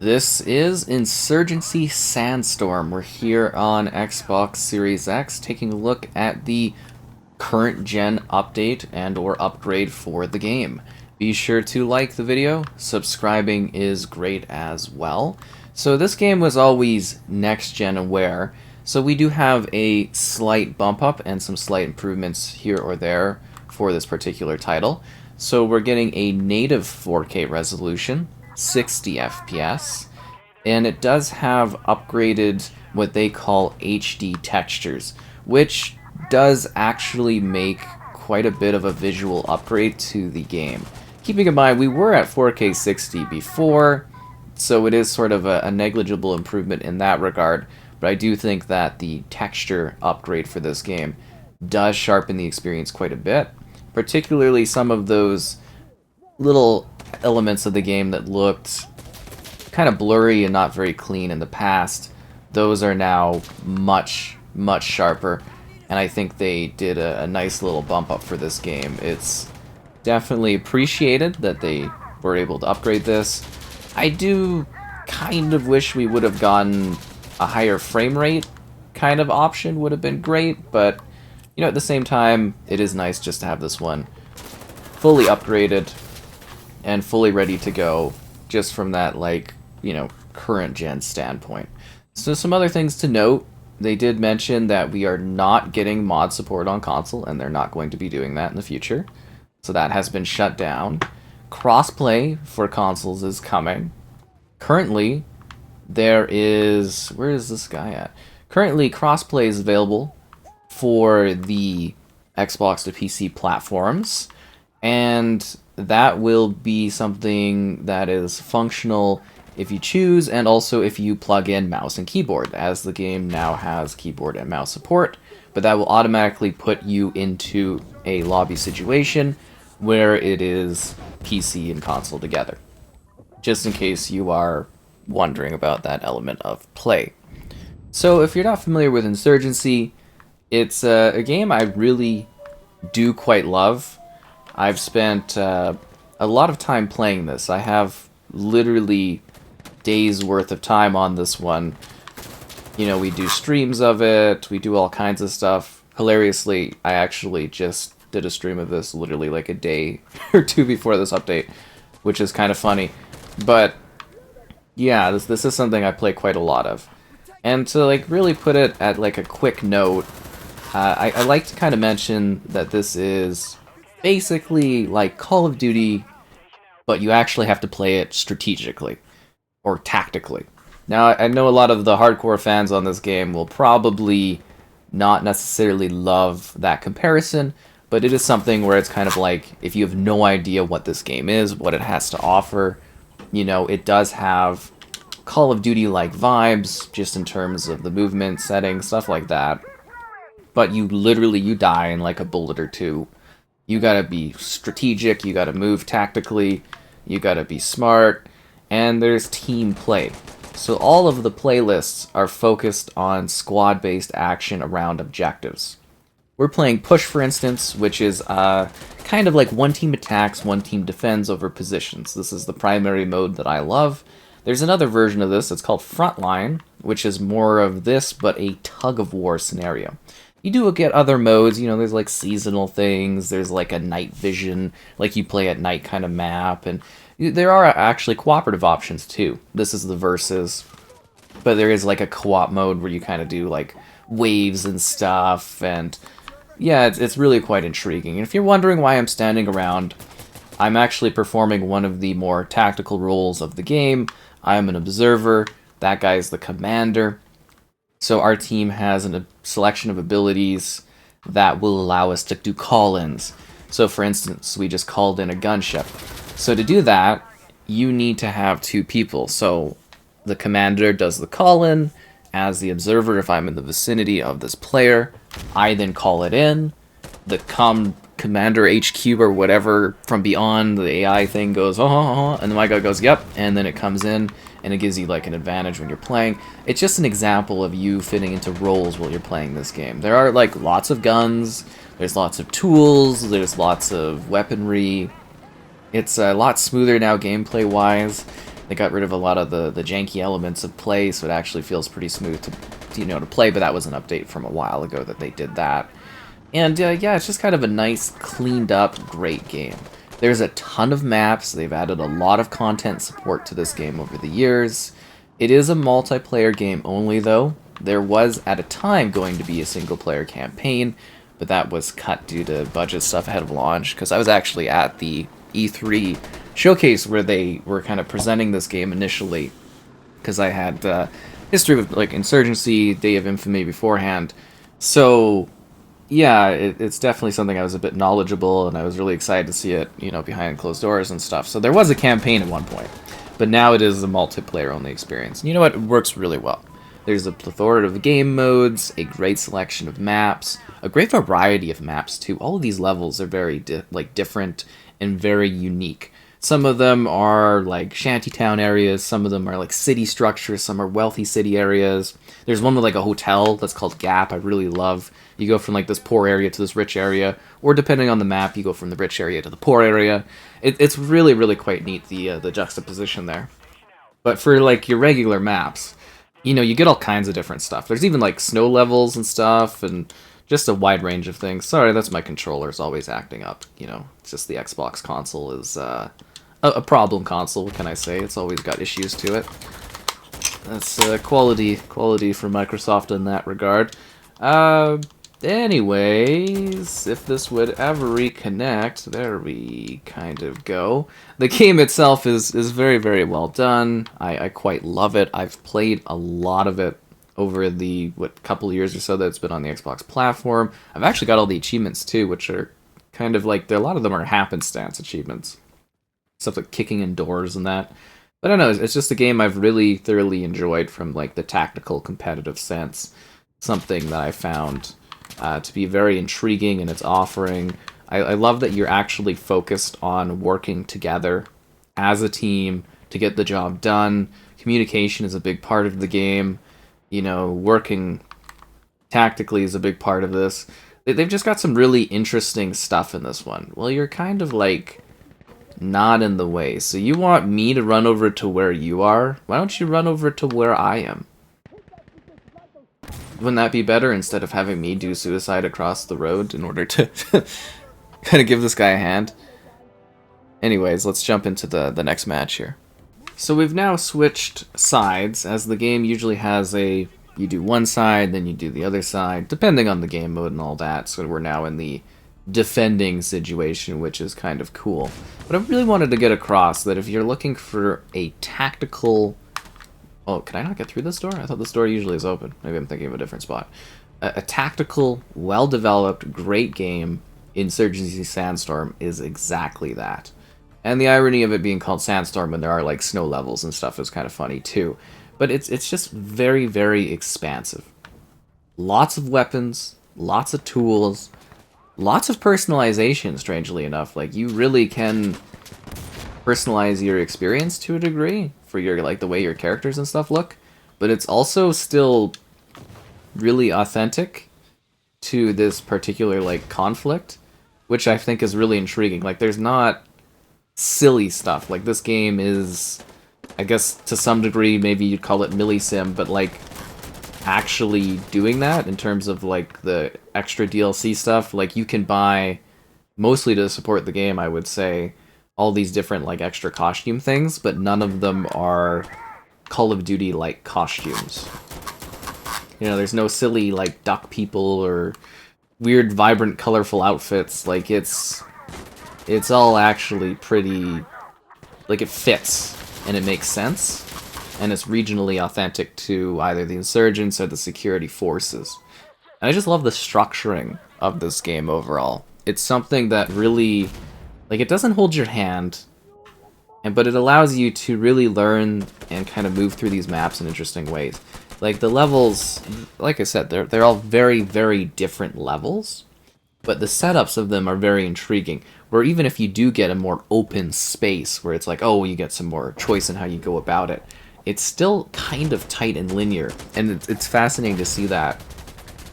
This is Insurgency Sandstorm. We're here on Xbox Series X taking a look at the current gen update and or upgrade for the game. Be sure to like the video, subscribing is great as well. So this game was always next gen aware, so we do have a slight bump up and some slight improvements here or there for this particular title. So we're getting a native 4K resolution, 60 FPS, and it does have upgraded what they call HD textures, which does actually make quite a bit of a visual upgrade to the game. Keeping in mind, we were at 4K 60 before, so it is sort of a negligible improvement in that regard, but I do think that the texture upgrade for this game does sharpen the experience quite a bit, particularly some of those little elements of the game that looked kind of blurry and not very clean in the past. Those are now much sharper, and I think they did a nice little bump up for this game. It's definitely appreciated that they were able to upgrade this. I do kind of wish we would have gotten a higher frame rate kind of option, would have been great, but you know, at the same time, it is nice just to have this one fully upgraded and fully ready to go just from that, like, you know, current gen standpoint. So some other things to note: they did mention that we are not getting mod support on console, and they're not going to be doing that in the future. So that has been shut down. Crossplay for consoles is coming. Currently, there is... where is this guy at? Currently, crossplay is available for the Xbox to PC platforms, and that will be something that is functional if you choose, and also if you plug in mouse and keyboard, as the game now has keyboard and mouse support, but that will automatically put you into a lobby situation where it is PC and console together, just in case you are wondering about that element of play. So if you're not familiar with Insurgency, it's a game I really do quite love. I've spent a lot of time playing this. I have literally days worth of time on this one. You know, we do streams of it, we do all kinds of stuff. Hilariously, I actually just did a stream of this literally like a day or two before this update, which is kind of funny. But yeah, this is something I play quite a lot of. And to like really put it at like a quick note, I like to kind of mention that this is basically like Call of Duty, but you actually have to play it strategically or tactically. Now, I know a lot of the hardcore fans on this game will probably not necessarily love that comparison, but it is something where it's kind of like, if you have no idea what this game is, what it has to offer, you know, it does have Call of Duty-like vibes, just in terms of the movement, settings, stuff like that. But you die in like a bullet or two. You gotta be strategic, you gotta move tactically, you gotta be smart, and there's team play. So all of the playlists are focused on squad-based action around objectives. We're playing Push, for instance, which is kind of like one team attacks, one team defends over positions. This is the primary mode that I love. There's another version of this, it's called Frontline, which is more of this, but a tug-of-war scenario. You do get other modes, you know, there's like seasonal things, there's like a night vision, like you play at night kind of map, and there are actually cooperative options too. This is the versus, but there is like a co-op mode where you kind of do like waves and stuff, and yeah, it's really quite intriguing. And if you're wondering why I'm standing around, I'm actually performing one of the more tactical roles of the game. I am an observer, that guy is the commander. So our team has a selection of abilities that will allow us to do call-ins. So for instance, we just called in a gunship. So to do that, you need to have two people. So the commander does the call-in. As the observer, if I'm in the vicinity of this player, I then call it in. The commander HQ or whatever from beyond the AI thing goes, and then my guy goes, yep, and then it comes in, and it gives you like an advantage when you're playing. It's just an example of you fitting into roles while you're playing this game. There are like lots of guns, there's lots of tools, there's lots of weaponry. It's a lot smoother now gameplay-wise. They got rid of a lot of the janky elements of play, so it actually feels pretty smooth to play, but that was an update from a while ago that they did that. And yeah, it's just kind of a nice, cleaned up, great game. There's a ton of maps. They've added a lot of content support to this game over the years. It is a multiplayer game only, though. There was, at a time, going to be a single-player campaign, but that was cut due to budget stuff ahead of launch, because I was actually at the E3 showcase where they were kind of presenting this game initially, because I had history with like Insurgency, Day of Infamy beforehand. So yeah, it's definitely something I was a bit knowledgeable, and I was really excited to see it, behind closed doors and stuff. So there was a campaign at one point, but now it is a multiplayer-only experience. And you know what? It works really well. There's a plethora of game modes, a great selection of maps, a great variety of maps too. All of these levels are very different and very unique. Some of them are like shantytown areas, some of them are like city structures, some are wealthy city areas. There's one with like a hotel that's called Gap, I really love. You go from like this poor area to this rich area, or depending on the map, you go from the rich area to the poor area. It's really, really quite neat, the juxtaposition there. But for like your regular maps, you get all kinds of different stuff. There's even like snow levels and stuff, and just a wide range of things. Sorry, that's my controller's always acting up. It's just the Xbox console is a problem console, what can I say? It's always got issues to it. That's quality from Microsoft in that regard. Anyways, if this would ever reconnect, there we kind of go. The game itself is very, very well done. I quite love it. I've played a lot of it over the, couple of years or so that it's been on the Xbox platform. I've actually got all the achievements too, which are kind of like, a lot of them are happenstance achievements. Stuff like kicking in doors and that. But I don't know, it's just a game I've really thoroughly enjoyed from like the tactical competitive sense. Something that I found to be very intriguing in its offering. I love that you're actually focused on working together as a team to get the job done. Communication is a big part of the game. Working tactically is a big part of this. They've just got some really interesting stuff in this one. Well, you're kind of like not in the way. So you want me to run over to where you are? Why don't you run over to where I am? Wouldn't that be better instead of having me do suicide across the road in order to kind of give this guy a hand? Anyways, let's jump into the next match here. So we've now switched sides, as the game usually has you do one side, then you do the other side, depending on the game mode and all that. So we're now in the defending situation, which is kind of cool. But I really wanted to get across that if you're looking for a tactical... Oh, can I not get through this door? I thought this door usually is open. Maybe I'm thinking of a different spot. A tactical, well-developed, great game, Insurgency Sandstorm, is exactly that. And the irony of it being called Sandstorm when there are like snow levels and stuff is kind of funny too. But it's just very, very expansive. Lots of weapons, lots of tools, lots of personalization, strangely enough. Like, you really can personalize your experience to a degree for your the way your characters and stuff look, but it's also still really authentic to this particular conflict, which I think is really intriguing. There's not silly stuff. This game is, I guess to some degree, maybe you'd call it millisim, but actually doing that in terms of the extra DLC stuff. You can buy, mostly to support the game, I would say, all these different extra costume things, but none of them are Call of Duty costumes. There's no silly duck people or weird vibrant colorful outfits. It's all actually pretty it fits and it makes sense, and it's regionally authentic to either the insurgents or the security forces. And I just love the structuring of this game overall. It's something that really it doesn't hold your hand, but it allows you to really learn and kind of move through these maps in interesting ways. The levels, like I said, they're all very, very different levels, but the setups of them are very intriguing, where even if you do get a more open space, where it's oh, you get some more choice in how you go about it, it's still kind of tight and linear, and it's fascinating to see that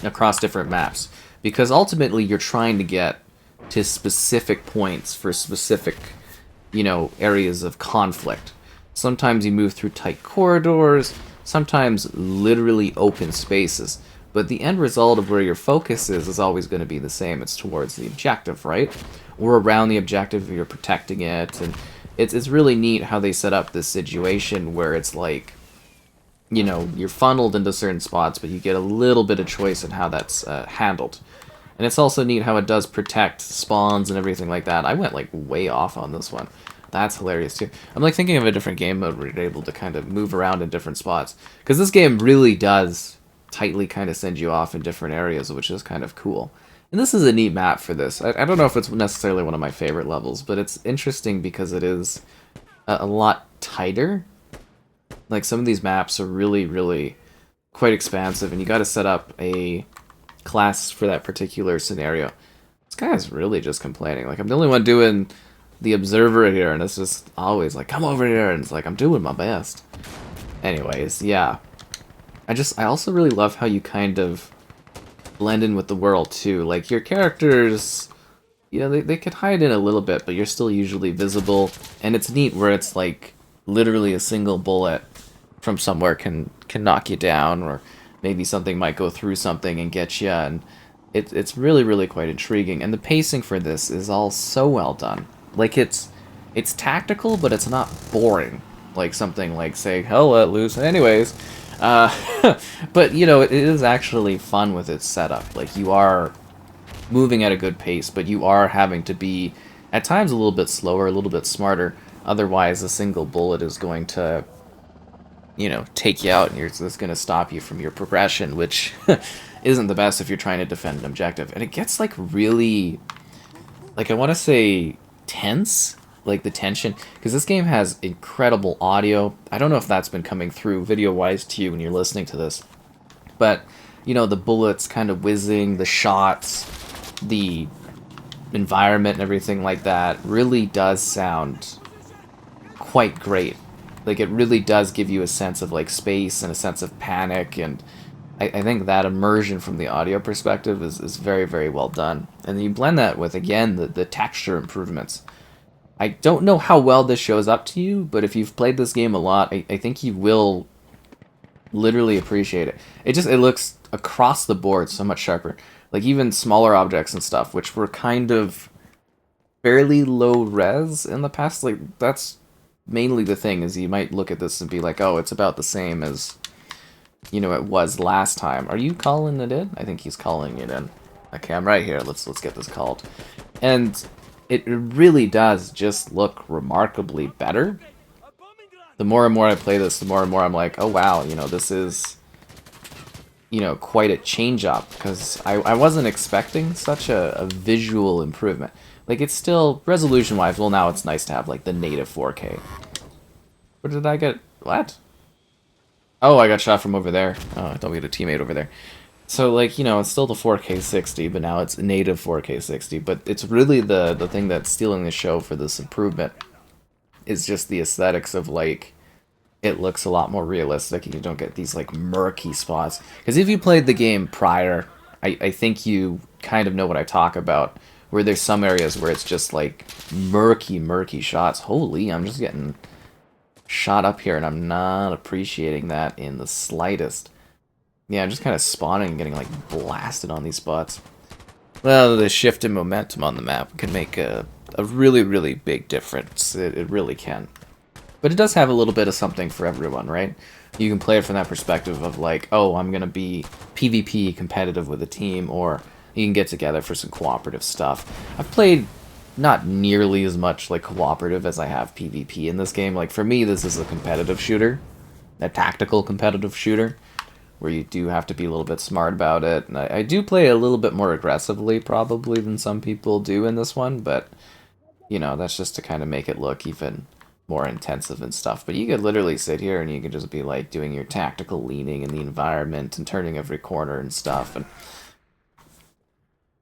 across different maps, because ultimately you're trying to get to specific points for specific, areas of conflict. Sometimes you move through tight corridors, sometimes literally open spaces. But the end result of where your focus is always going to be the same. It's towards the objective, right? Or around the objective if you're protecting it. And it's really neat how they set up this situation where it's like, you know, you're funneled into certain spots, but you get a little bit of choice in how that's handled. And it's also neat how it does protect spawns and everything like that. I went like way off on this one. That's hilarious too. I'm like thinking of a different game mode where you're able to kind of move around in different spots. Because this game really does tightly kind of send you off in different areas, which is kind of cool. And this is a neat map for this. I don't know if it's necessarily one of my favorite levels, but it's interesting because it is a lot tighter. Like, some of these maps are really, really quite expansive, and you gotta set up a class for that particular scenario. This guy is really just complaining. Like, I'm the only one doing the observer here, and it's just always like, come over here, and it's like, I'm doing my best. Anyways, yeah. I also really love how you kind of blend in with the world, too. Like, your characters, you know, they could hide in a little bit, but you're still usually visible, and it's neat where it's like, literally a single bullet from somewhere can knock you down, or maybe something might go through something and get you, and it's really, really quite intriguing. And the pacing for this is all so well done. Like, it's tactical, but it's not boring. Like something like, say, hell let loose. Anyways, but, you know, it is actually fun with its setup. Like, you are moving at a good pace, but you are having to be, at times, a little bit slower, a little bit smarter. Otherwise, a single bullet is going to, you know, take you out, and it's going to stop you from your progression, which isn't the best if you're trying to defend an objective. And it gets, like, really, like, I want to say tense, like the tension, because this game has incredible audio. I don't know if that's been coming through video-wise to you when you're listening to this, but, you know, the bullets kind of whizzing, the shots, the environment and everything like that really does sound quite great. Like, it really does give you a sense of, like, space and a sense of panic, and I think that immersion from the audio perspective is very, very well done. And you blend that with, again, the texture improvements. I don't know how well this shows up to you, but if you've played this game a lot, I think you will literally appreciate it. It looks across the board so much sharper. Like, even smaller objects and stuff, which were kind of fairly low res in the past, like, that's mainly the thing, is you might look at this and be like, oh, it's about the same as, you know, it was last time. Are you calling it in? I think he's calling it in. Okay, I'm right here. Let's get this called. And it really does just look remarkably better. The more and more I play this, the more and more I'm like, oh wow, you know, this is, you know, quite a change up, because I wasn't expecting such a visual improvement. Like, it's still, resolution-wise, well, now it's nice to have, like, the native 4K. Where did I get? What? Oh, I got shot from over there. Oh, I thought we had a teammate over there. So, like, you know, it's still the 4K 60, but now it's native 4K 60. But it's really the thing that's stealing the show for this improvement is just the aesthetics of, like, it looks a lot more realistic, and you don't get these, like, murky spots. Because if you played the game prior, I think you kind of know what I talk about, where there's some areas where it's just, like, murky shots. Holy, I'm just getting shot up here, and I'm not appreciating that in the slightest. Yeah, I'm just kind of spawning and getting, like, blasted on these spots. Well, the shift in momentum on the map can make a really, really big difference. It really can. But it does have a little bit of something for everyone, right? You can play it from that perspective of, like, oh, I'm going to be PvP competitive with a team, or you can get together for some cooperative stuff. I've played not nearly as much, like, cooperative as I have PvP in this game. Like, for me, this is a competitive shooter. A tactical competitive shooter, where you do have to be a little bit smart about it. And I do play a little bit more aggressively, probably, than some people do in this one, but, you know, that's just to kind of make it look even more intensive and stuff. But you could literally sit here and you could just be, like, doing your tactical leaning in the environment and turning every corner and stuff, and,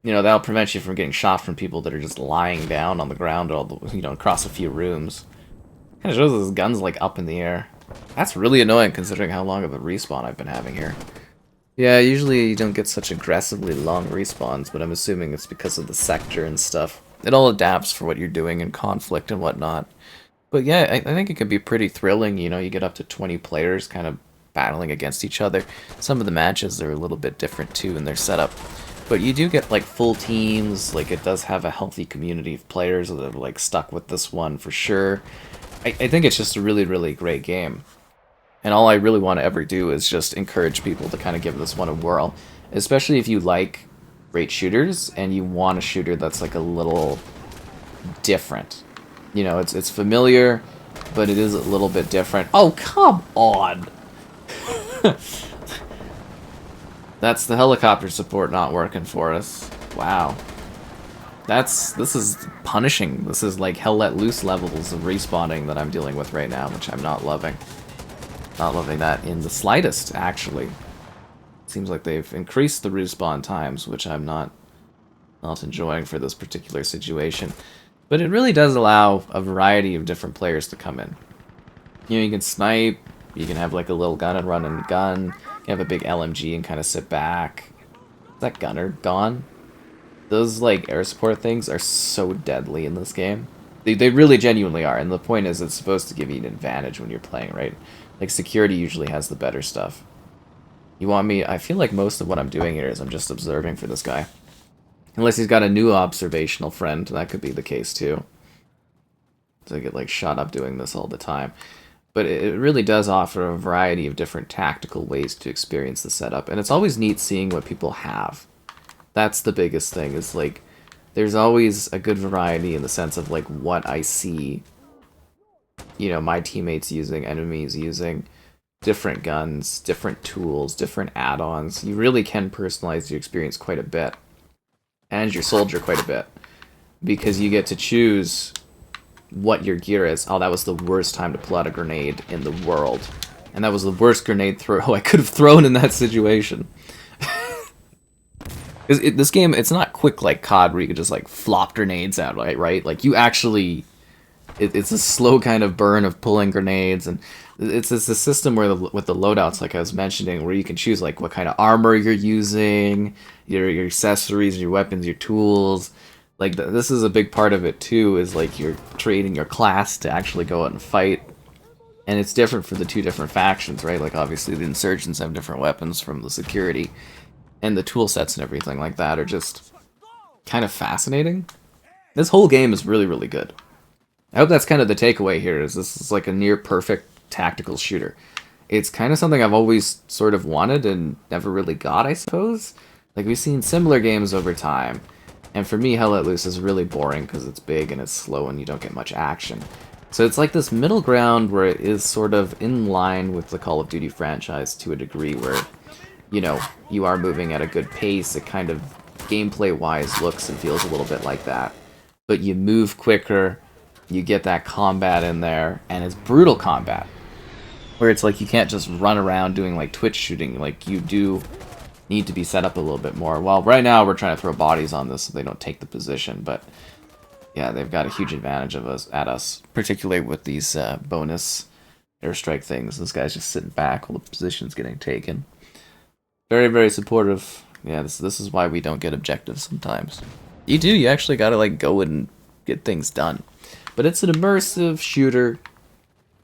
you know, that'll prevent you from getting shot from people that are just lying down on the ground, all the, you know, across a few rooms. Kind of shows his gun's, like, up in the air. That's really annoying considering how long of a respawn I've been having here. Yeah, usually you don't get such aggressively long respawns, but I'm assuming it's because of the sector and stuff. It all adapts for what you're doing in conflict and whatnot. But yeah, I think it can be pretty thrilling. You know, you get up to 20 players kind of battling against each other. Some of the matches are a little bit different too in their setup. But you do get like full teams. Like it does have a healthy community of players that are like stuck with this one for sure. I think it's just a really, really great game. And all I really want to ever do is just encourage people to kind of give this one a whirl. Especially if you like great shooters and you want a shooter that's like a little different. You know, it's familiar, but it is a little bit different. Oh, come on! That's the helicopter support not working for us. Wow. This is punishing. This is like Hell Let Loose levels of respawning that I'm dealing with right now, which I'm not loving. Not loving that in the slightest, actually. Seems like they've increased the respawn times, which I'm not enjoying for this particular situation. But it really does allow a variety of different players to come in. You know, you can snipe, you can have like a little gun and run and gun, you can have a big LMG and kind of sit back. Is that gunner gone? Those like air support things are so deadly in this game. They really genuinely are, and the point is it's supposed to give you an advantage when you're playing, right? Like security usually has the better stuff. You want me, I feel like most of what I'm doing here is I'm just observing for this guy. Unless he's got a new observational friend, that could be the case too. So I get like shot up doing this all the time. But it really does offer a variety of different tactical ways to experience the setup. And it's always neat seeing what people have. That's the biggest thing, is like, there's always a good variety in the sense of like what I see, you know, my teammates using, enemies using, different guns, different tools, different add-ons. You really can personalize your experience quite a bit. And your soldier quite a bit. Because you get to choose what your gear is. Oh, that was the worst time to pull out a grenade in the world. And that was the worst grenade throw I could have thrown in that situation. This game, it's not quick like COD where you can just like flop grenades out, right? Like you actually, it's a slow kind of burn of pulling grenades, and it's a system where with the loadouts, like I was mentioning, where you can choose like what kind of armor you're using, your accessories, your weapons, your tools. Like this is a big part of it too, is like you're trading your class to actually go out and fight. And it's different for the two different factions, right? Like obviously the insurgents have different weapons from the security. And the tool sets and everything like that are just kind of fascinating. This whole game is really, really good. I hope that's kind of the takeaway here, is this is like a near perfect tactical shooter. It's kind of something I've always sort of wanted and never really got, I suppose. Like we've seen similar games over time. And for me, Hell Let Loose is really boring because it's big and it's slow and you don't get much action. So it's like this middle ground where it is sort of in line with the Call of Duty franchise to a degree where, you know, you are moving at a good pace. It kind of gameplay-wise looks and feels a little bit like that. But you move quicker, you get that combat in there, and it's brutal combat. Where it's like you can't just run around doing like twitch shooting. Like you do need to be set up a little bit more. Well, right now we're trying to throw bodies on this so they don't take the position, but yeah, they've got a huge advantage of us, particularly with these bonus airstrike things. This guy's just sitting back while the position's getting taken. Very, very supportive. Yeah, this is why we don't get objectives sometimes. You actually gotta like go and get things done. But it's an immersive shooter.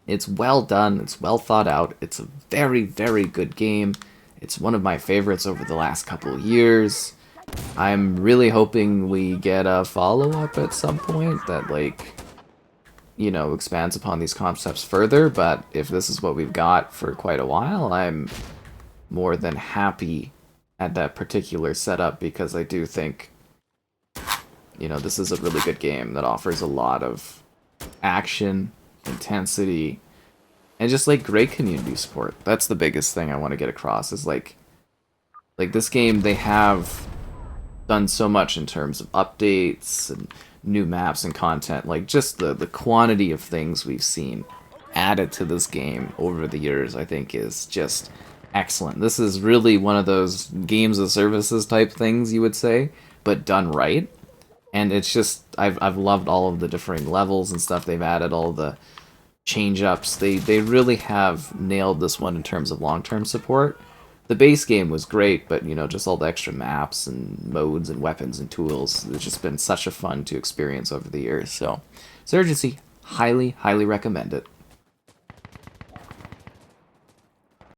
It's well done, it's well thought out, it's a very, very good game. It's one of my favorites over the last couple of years. I'm really hoping we get a follow-up at some point that, like, you know, expands upon these concepts further, but if this is what we've got for quite a while, I'm more than happy at that particular setup, because I do think, you know, this is a really good game that offers a lot of action, intensity, and just like great community support. That's the biggest thing I want to get across, is like this game, they have done so much in terms of updates and new maps and content. Like just the quantity of things we've seen added to this game over the years, I think is just excellent. This is really one of those games of services type things, you would say, but done right. And it's just, I've loved all of the differing levels and stuff they've added, all the change-ups. They really have nailed this one in terms of long-term support. The base game was great, but, you know, just all the extra maps and modes and weapons and tools, it's just been such a fun to experience over the years. So, Insurgency, highly, highly recommend it.